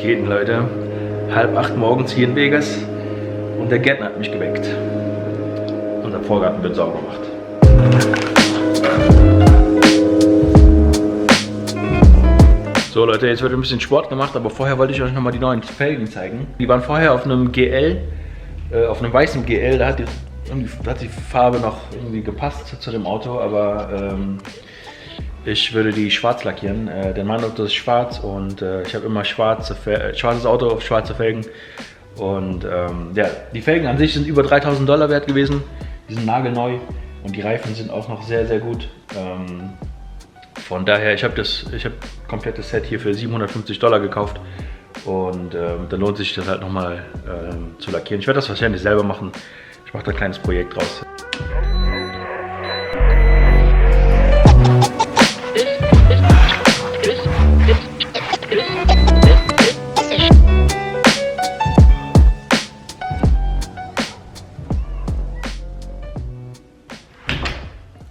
geht denn, Leute? 7:30 morgens hier in Vegas und der Gärtner hat mich geweckt. Unser Vorgarten wird sauber gemacht. So Leute, jetzt wird ein bisschen Sport gemacht, aber vorher wollte ich euch nochmal die neuen Felgen zeigen. Die waren vorher auf einem GL, auf einem weißen GL, da hat die Farbe noch irgendwie gepasst zu dem Auto, aber ich würde die schwarz lackieren, denn mein Auto ist schwarz und ich habe immer schwarzes Auto auf schwarze Felgen. Und ja, die Felgen an sich sind über $3.000 wert gewesen, die sind nagelneu und die Reifen sind auch noch sehr, sehr gut. Von daher, ich habe komplettes Set hier für $750 gekauft und dann lohnt sich das halt nochmal zu lackieren. Ich werde das wahrscheinlich selber machen, ich mache da ein kleines Projekt draus.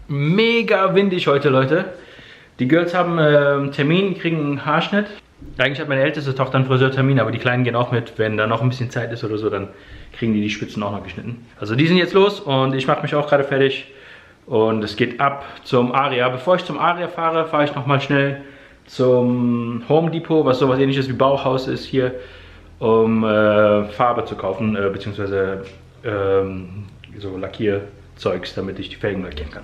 Mega windig heute, Leute. Die Girls haben einen Termin, kriegen einen Haarschnitt. Eigentlich hat meine älteste Tochter einen Friseurtermin, aber die Kleinen gehen auch mit. Wenn da noch ein bisschen Zeit ist oder so, dann kriegen die Spitzen auch noch geschnitten. Also die sind jetzt los und ich mache mich auch gerade fertig. Und es geht ab zum Aria. Bevor ich zum Aria fahre, fahre ich nochmal schnell zum Home Depot, was sowas ähnliches wie Bauhaus ist hier, um Farbe zu kaufen, beziehungsweise so Lackierzeugs, damit ich die Felgen lackieren kann.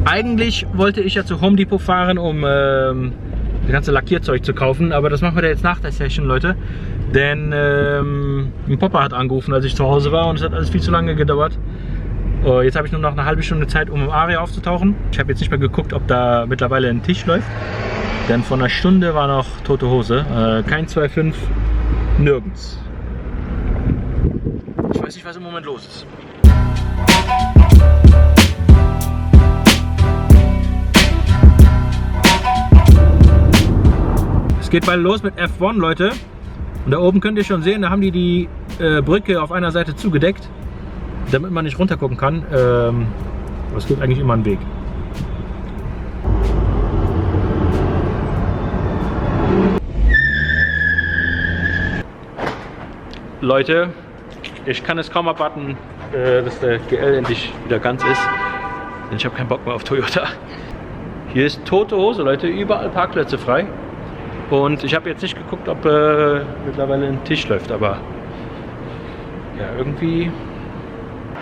Eigentlich wollte ich ja zu Home Depot fahren, um das ganze Lackierzeug zu kaufen, aber das machen wir jetzt nach der Session, Leute. Denn mein Papa hat angerufen, als ich zu Hause war und es hat alles viel zu lange gedauert. Jetzt habe ich nur noch eine halbe Stunde Zeit, um im Aria aufzutauchen. Ich habe jetzt nicht mehr geguckt, ob da mittlerweile ein Tisch läuft, denn vor einer Stunde war noch tote Hose. Kein 2,5, nirgends. Ich weiß nicht, was im Moment los ist. Es geht bald los mit F1, Leute. Und da oben könnt ihr schon sehen, da haben die Brücke auf einer Seite zugedeckt, damit man nicht runter gucken kann. Aber es gibt eigentlich immer einen Weg. Leute, ich kann es kaum abwarten, dass der GL endlich wieder ganz ist. Denn ich habe keinen Bock mehr auf Toyota. Hier ist tote Hose, Leute, überall Parkplätze frei. Und ich habe jetzt nicht geguckt, ob mittlerweile ein Tisch läuft, aber ja, irgendwie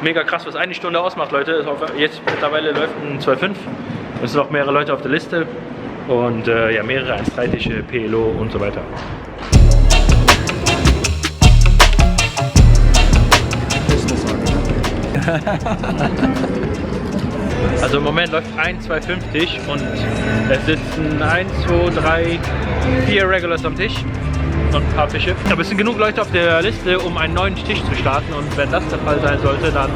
mega krass, was eine Stunde ausmacht, Leute. Jetzt mittlerweile läuft ein 2,5. Es sind auch mehrere Leute auf der Liste und ja, mehrere 1,3 Tische, PLO und so weiter. Also im Moment läuft ein 2,5 Tisch und es sitzen 1, 2, 3, 4 Regulars am Tisch und ein paar Fische. Aber es sind genug Leute auf der Liste, um einen neuen Tisch zu starten, und wenn das der Fall sein sollte, dann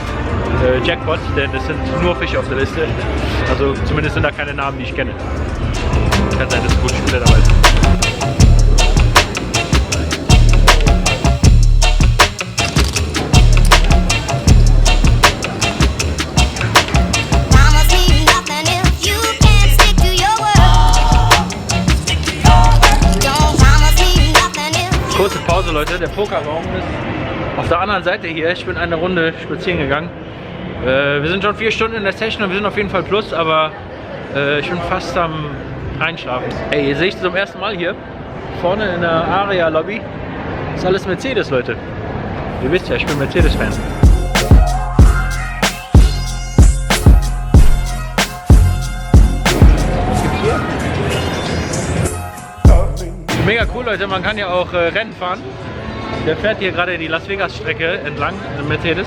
Jackpot, denn es sind nur Fische auf der Liste. Also zumindest sind da keine Namen, die ich kenne. Kann sein, dass gute Spieler dabei sind. Kurze Pause, Leute, der Pokerraum ist auf der anderen Seite hier. Ich bin eine Runde spazieren gegangen. Wir sind schon 4 Stunden in der Session und wir sind auf jeden Fall plus, aber ich bin fast am Einschlafen. Ey, ihr seht es zum ersten Mal hier, vorne in der Aria Lobby, ist alles Mercedes, Leute. Ihr wisst ja, ich bin Mercedes-Fan. Mega cool, Leute, man kann ja auch Rennen fahren. Der fährt hier gerade die Las Vegas Strecke entlang, ein Mercedes.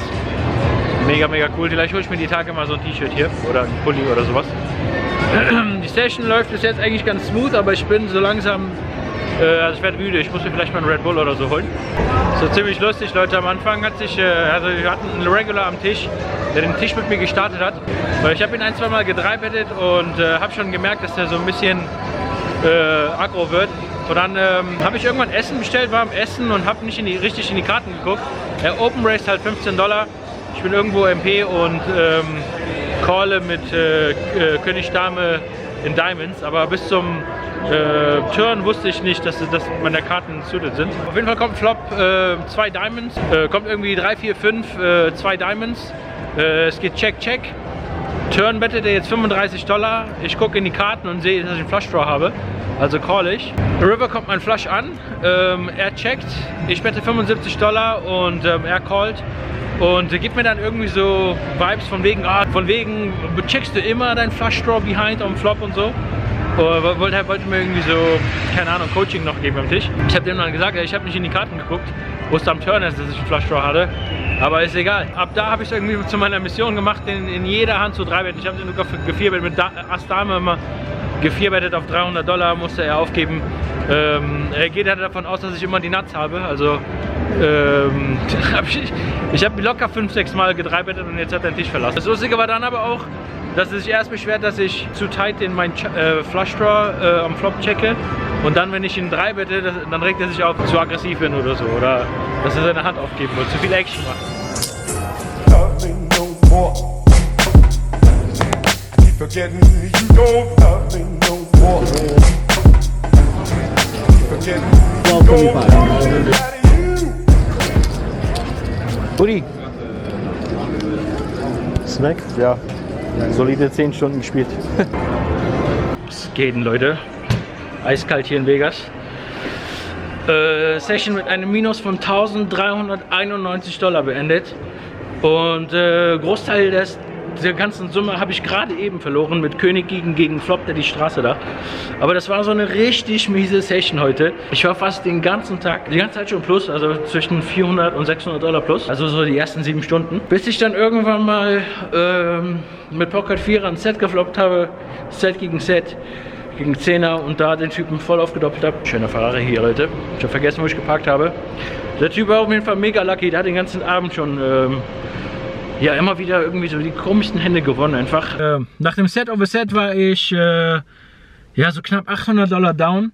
Mega, mega cool. Vielleicht hole ich mir die Tage mal so ein T-Shirt hier oder ein Pulli oder sowas. Die Session läuft bis jetzt eigentlich ganz smooth, aber ich bin so langsam, also ich werde müde. Ich muss mir vielleicht mal einen Red Bull oder so holen. So ziemlich lustig, Leute. Am Anfang hat sich, also wir hatten einen Regular am Tisch, der den Tisch mit mir gestartet hat. Ich habe ihn 1-2 Mal gedreibettet und habe schon gemerkt, dass der so ein bisschen aggro wird. Und dann habe ich irgendwann Essen bestellt, war am Essen und habe nicht richtig in die Karten geguckt. Der Open Race halt $15. Ich bin irgendwo MP und calle mit König Dame in Diamonds, aber bis zum Turn wusste ich nicht, dass meine Karten suited sind. Auf jeden Fall kommt Flop 2 Diamonds, kommt irgendwie 3, 4, 5, 2 Diamonds. Es geht Check, Check. Turn bettet er jetzt $35. Ich gucke in die Karten und sehe, dass ich einen Flush Draw habe. Also call ich. River kommt mein Flush an. Er checkt. Ich bette $75 und er callt. Und gibt mir dann irgendwie so Vibes von wegen, checkst du immer deinen Flush Draw behind am Flop und so. Wollte mir irgendwie so, keine Ahnung, Coaching noch geben am Tisch. Ich habe dem dann gesagt, ich habe nicht in die Karten geguckt, wo es am Turn ist, dass ich einen Flush Draw hatte. Aber ist egal. Ab da habe ich es irgendwie zu meiner Mission gemacht, in jeder Hand zu 3-betten. Ich habe sie nur gevierbettet mit Ass Dame immer gevierbettet auf $300, musste er aufgeben. Er geht halt davon aus, dass ich immer die Nuts habe. Also ich habe locker 5, 6 Mal gedreibettet und jetzt hat er den Tisch verlassen. Das Lustige war dann aber auch, dass er sich erst beschwert, dass ich zu tight in meinen Flush Draw am Flop checke. Und dann, wenn ich ihn 3 bette, dann regt er sich auf, zu aggressiv bin oder so. Oder dass er seine Hand aufgeben will, zu viel Action macht. Buddy. Snack? Ja. Solide 10 Stunden gespielt. Was geht denn, Leute? Eiskalt hier in Vegas. Session mit einem Minus von $1.391 beendet. Und Großteil der ganzen Summe habe ich gerade eben verloren mit König gegen Flop, der die Straße da. Aber das war so eine richtig miese Session heute. Ich war fast den ganzen Tag, die ganze Zeit schon plus, also zwischen $400 und $600 plus. Also so die ersten 7 Stunden. Bis ich dann irgendwann mal mit Pocket 4 ein Set gefloppt habe. Set gegen 10er und da den Typen voll aufgedoppelt habe. Schöner Ferrari hier, Leute. Ich habe vergessen, wo ich geparkt habe. Der Typ war auf jeden Fall mega lucky. Der hat den ganzen Abend schon ja, immer wieder irgendwie so die komischsten Hände gewonnen einfach. Nach dem Set over Set war ich ja so knapp $800 down.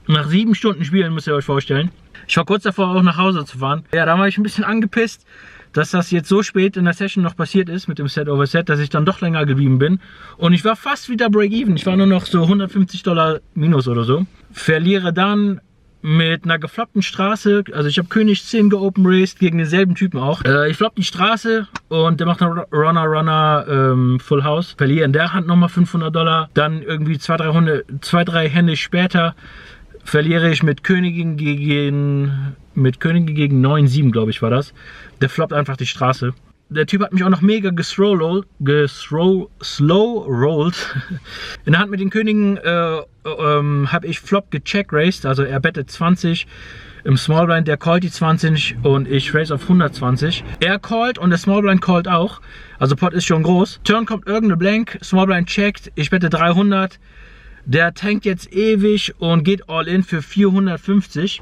Nach 7 Stunden Spielen, müsst ihr euch vorstellen. Ich war kurz davor auch nach Hause zu fahren. Ja, da war ich ein bisschen angepisst, dass das jetzt so spät in der Session noch passiert ist mit dem Set over Set, dass ich dann doch länger geblieben bin. Und ich war fast wieder Break-Even. Ich war nur noch so $150 minus oder so. Verliere dann mit einer gefloppten Straße, also ich habe König 10 geopen-raced gegen denselben Typen auch. Ich flopp die Straße und der macht einen Runner Full House. Verliere in der Hand nochmal $500. Dann irgendwie 2, 3 Hände später verliere ich mit Königin gegen 9-7, glaube ich war das. Der floppt einfach die Straße. Der Typ hat mich auch noch mega slow-rolled. In der Hand mit den Königen habe ich Flop gecheckraced, also er bettet 20 im Small Blind, der callt die 20 und ich race auf 120. Er callt und der Small Blind callt auch, also Pot ist schon groß. Turn kommt irgendeine Blank, Small Blind checkt, ich bette 300. Der tankt jetzt ewig und geht all in für 450.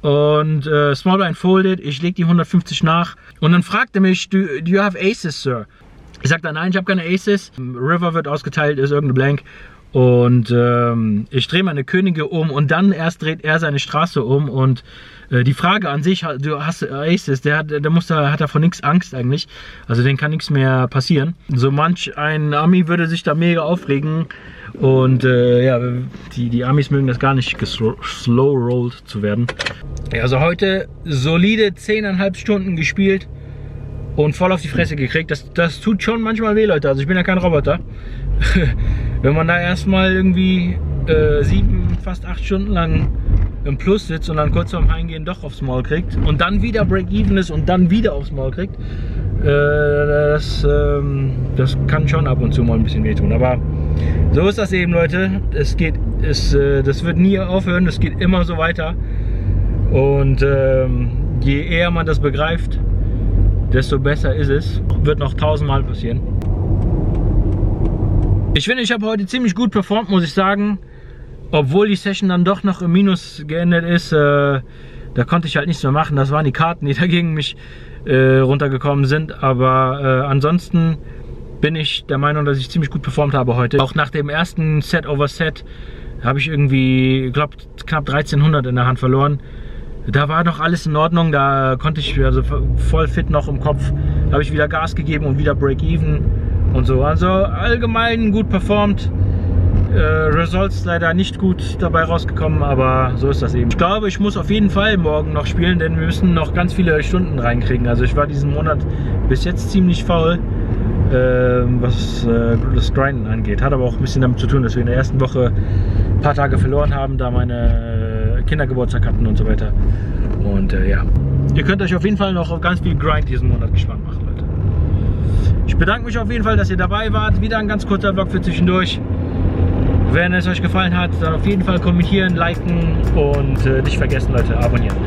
Und Small Blind folded, ich lege die 150 nach. Und dann fragt er mich, do you have Aces, Sir? Ich sage dann, nein, ich habe keine Aces. River wird ausgeteilt, ist irgendeine Blank. Und ich drehe meine Könige um und dann erst dreht er seine Straße um. Und die Frage an sich, du hast Aces, der hat davon nichts Angst eigentlich. Also den kann nichts mehr passieren. So manch ein Ami würde sich da mega aufregen. Und ja, die Amis mögen das gar nicht, slow-rolled zu werden. Ja, also heute solide 10,5 Stunden gespielt und voll auf die Fresse gekriegt. Das tut schon manchmal weh, Leute. Also ich bin ja kein Roboter. Wenn man da erstmal irgendwie 7, fast 8 Stunden lang im Plus sitzt und dann kurz vorm Heimgehen doch aufs Maul kriegt und dann wieder Break-Even ist und dann wieder aufs Maul kriegt, das kann schon ab und zu mal ein bisschen wehtun. Aber so ist das eben, Leute. Das wird nie aufhören, das geht immer so weiter. Und je eher man das begreift, desto besser ist es. Wird noch 1000 Mal passieren. Ich finde, ich habe heute ziemlich gut performt, muss ich sagen. Obwohl die Session dann doch noch im Minus geendet ist. Da konnte ich halt nichts mehr machen. Das waren die Karten, die dagegen mich runtergekommen sind. Aber ansonsten bin ich der Meinung, dass ich ziemlich gut performt habe heute. Auch nach dem ersten Set over Set habe ich irgendwie, ich glaube, knapp 1300 in der Hand verloren. Da war noch alles in Ordnung, da konnte ich also voll fit noch im Kopf. Da habe ich wieder Gas gegeben und wieder Break-Even und so. Also allgemein gut performt. Results leider nicht gut dabei rausgekommen, aber so ist das eben. Ich glaube, ich muss auf jeden Fall morgen noch spielen, denn wir müssen noch ganz viele Stunden reinkriegen. Also ich war diesen Monat bis jetzt ziemlich faul, was das Grinden angeht. Hat aber auch ein bisschen damit zu tun, dass wir in der ersten Woche ein paar Tage verloren haben, da meine Kindergeburtstag hatten und so weiter. Und ja, ihr könnt euch auf jeden Fall noch auf ganz viel Grind diesen Monat gespannt machen, Leute. Ich bedanke mich auf jeden Fall, dass ihr dabei wart. Wieder ein ganz kurzer Vlog für zwischendurch. Wenn es euch gefallen hat, dann auf jeden Fall kommentieren, liken und nicht vergessen, Leute, abonnieren.